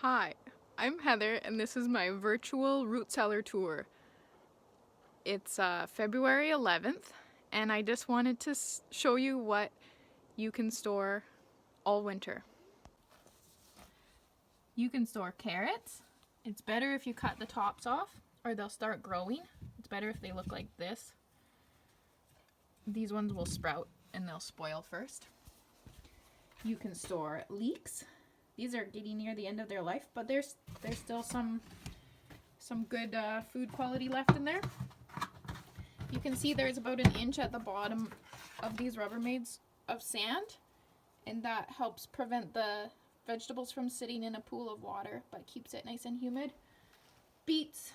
Hi, I'm Heather and this is my virtual root cellar tour. It's February 11th and I just wanted to show you what you can store all winter. You can store carrots. It's better if you cut the tops off or they'll start growing. It's better if they look like this. These ones will sprout and they'll spoil first. You can store leeks. These are getting near the end of their life, but there's still some good food quality left in there. You can see there's about an inch at the bottom of these Rubbermaids of sand, and that helps prevent the vegetables from sitting in a pool of water, but keeps it nice and humid. Beets,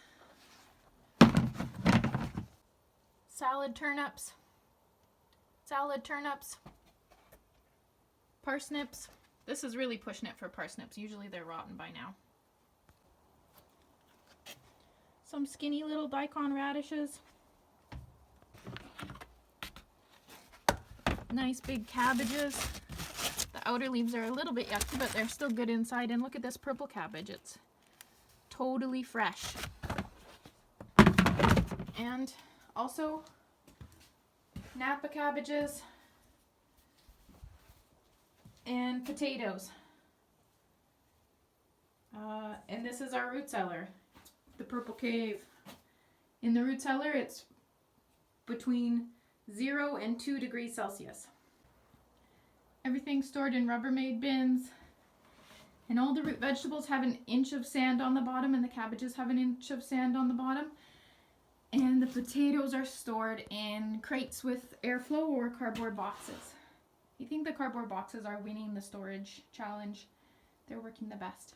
salad turnips, parsnips. This is really pushing it for parsnips. Usually they're rotten by now. Some skinny little daikon radishes. Nice big cabbages. The outer leaves are a little bit yucky, but they're still good inside. And look at this purple cabbage. It's totally fresh. And also Napa cabbages and potatoes. And this is our root cellar, the purple cave. In the root cellar, it's between 0 and 2 degrees Celsius. Everything's stored in Rubbermaid bins. And all the root vegetables have an inch of sand on the bottom, and the cabbages have an inch of sand on the bottom. And the potatoes are stored in crates with airflow or cardboard boxes. I think the cardboard boxes are winning the storage challenge. They're working the best.